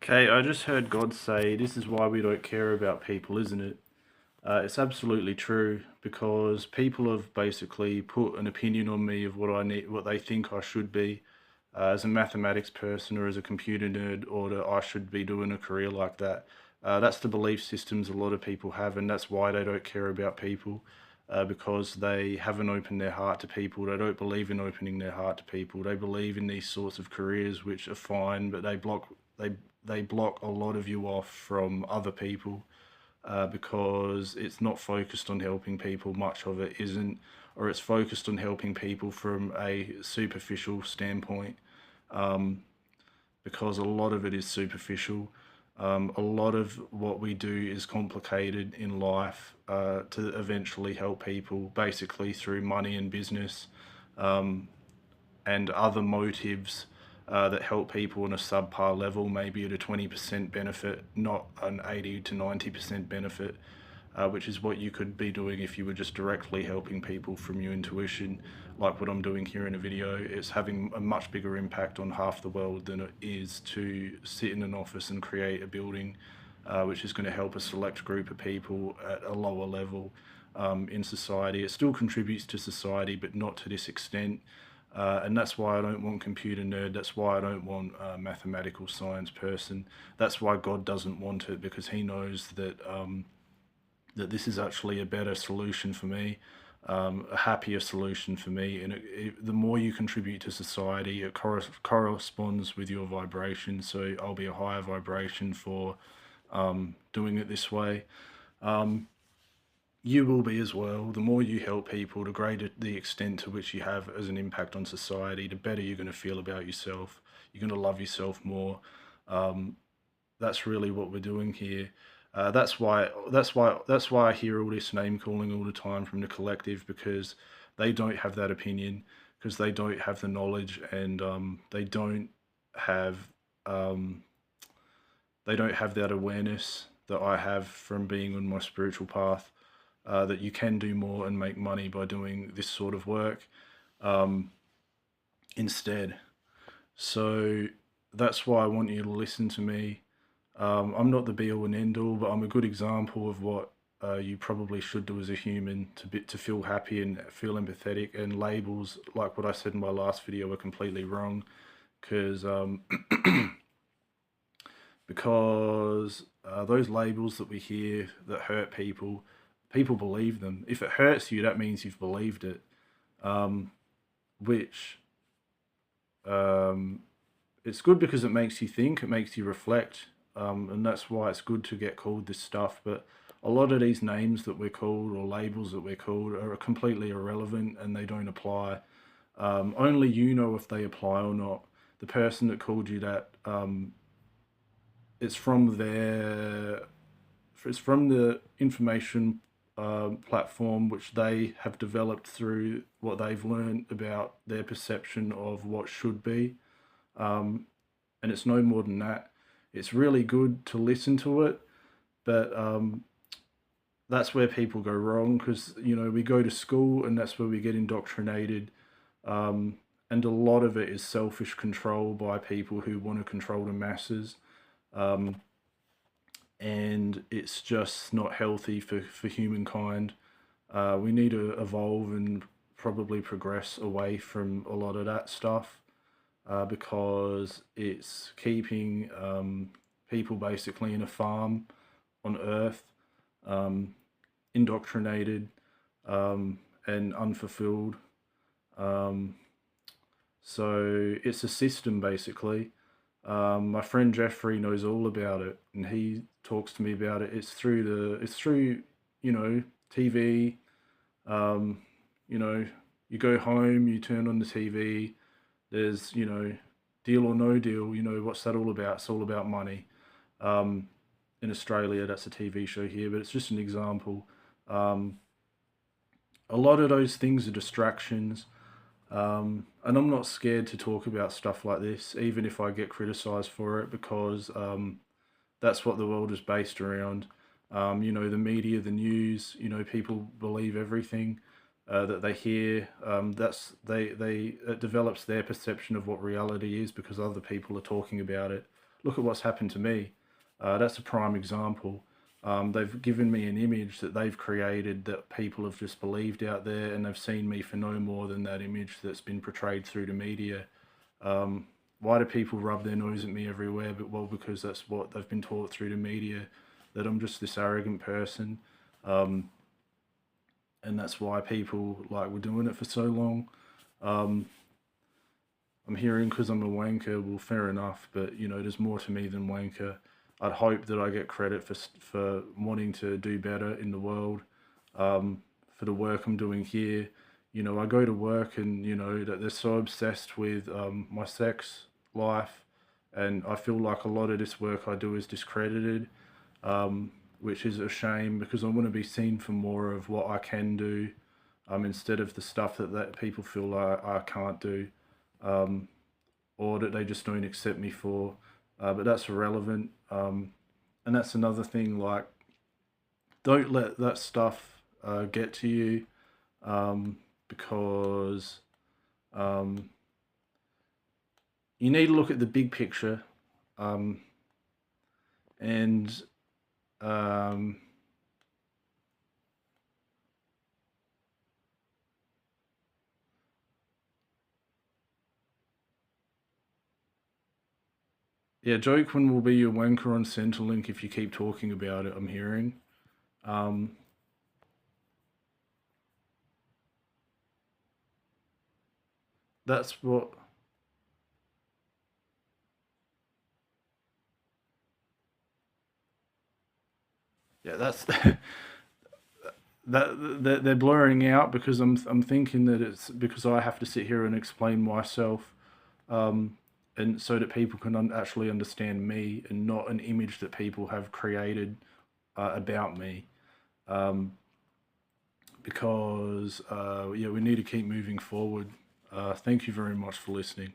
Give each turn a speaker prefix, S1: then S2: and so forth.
S1: Okay, I just heard God say, "This is why we don't care about people, isn't it?" It's absolutely true because people have basically put an opinion on me of what I need, what they think I should be as a mathematics person or as a computer nerd, or that I should be doing a career like that. That's the belief systems a lot of people have, and that's why they don't care about people because they haven't opened their heart to people. They don't believe in opening their heart to people. They believe in these sorts of careers which are fine, but they they block a lot of you off from other people because it's not focused on helping people. Much of it isn't, or it's focused on helping people from a superficial standpoint because a lot of it is superficial. A lot of what we do is complicated in life to eventually help people, basically through money and business and other motives that help people on a subpar level, maybe at a 20% benefit, not an 80 to 90% benefit, which is what you could be doing if you were just directly helping people from your intuition, like what I'm doing here in a video. It's having a much bigger impact on half the world than it is to sit in an office and create a building, which is going to help a select group of people at a lower level in society. It still contributes to society, but not to this extent. And that's why I don't want computer nerd. That's why I don't want a mathematical science person. That's why God doesn't want it, because He knows that that this is actually a better solution for me, a happier solution for me. And the more you contribute to society, it corresponds with your vibration. So I'll be a higher vibration for doing it this way. You will be as well. The more you help people, the greater the extent to which you have as an impact on society, the better you're going to feel about yourself. You're going to love yourself more. That's really what we're doing here. That's why I hear all this name calling all the time from the collective, because they don't have that opinion, because they don't have the knowledge, and have um, they don't have that awareness that I have from being on my spiritual path. That you can do more and make money by doing this sort of work um, instead. So that's why I want you to listen to me. I'm not the be all and end all, but I'm a good example of what you probably should do as a human to feel happy and feel empathetic. And labels, like what I said in my last video, are completely wrong because because those labels that we hear that hurt people, people believe them. If it hurts you, that means you've believed it, which um, it's good because it makes you think, it makes you reflect, and that's why it's good to get called this stuff. But a lot of these names that we're called or labels that we're called are completely irrelevant and they don't apply. Only you know if they apply or not. The person that called you that, it's from their, it's from the information platform which they have developed through what they've learned about their perception of what should be. And it's no more than that. It's really good to listen to it, but that's where people go wrong because we go to school and that's where we get indoctrinated, and a lot of it is selfish control by people who want to control the masses, and it's just not healthy for humankind. We need to evolve and probably progress away from a lot of that stuff because it's keeping people basically in a farm on Earth, um, indoctrinated and unfulfilled. Um, so it's a system basically. My friend Jeffrey knows all about it, and he talks to me about it. It's through TV. Um, you know, you go home, you turn on the TV. There's Deal or No Deal. What's that all about? It's all about money. Um, in Australia, that's a TV show here, but it's just an example. Um, a lot of those things are distractions. And I'm not scared to talk about stuff like this, even if I get criticized for it, because that's what the world is based around. The media, the news, people believe everything that they hear. It develops their perception of what reality is because other people are talking about it. look at what's happened to me. That's a prime example. They've given me an image that they've created that people have just believed out there, and they've seen me for no more than that image that's been portrayed through the media. Why do people rub their nose at me everywhere? But well, because that's what they've been taught through the media, that I'm just this arrogant person, um, and that's why people like were doing it for so long. Um, I'm hearing because I'm a wanker. Well, fair enough, but there's more to me than wanker. I'd hope that I get credit for wanting to do better in the world, for the work I'm doing here. I go to work and that they're so obsessed with my sex life, and I feel like a lot of this work I do is discredited, which is a shame because I want to be seen for more of what I can do, instead of the stuff that people feel like I can't do, um, or that they just don't accept me for. But that's irrelevant. And that's another thing. Like, don't let that stuff get to you, because um, you need to look at the big picture. Um, and um, yeah, Jokeman will be your wanker on Centrelink if you keep talking about it. I'm hearing. Um, that's what. Yeah, that's that they're blurring out because I'm thinking that it's because I have to sit here and explain myself, um, and so that people can actually understand me and not an image that people have created about me. Um, because yeah, we need to keep moving forward. Thank you very much for listening.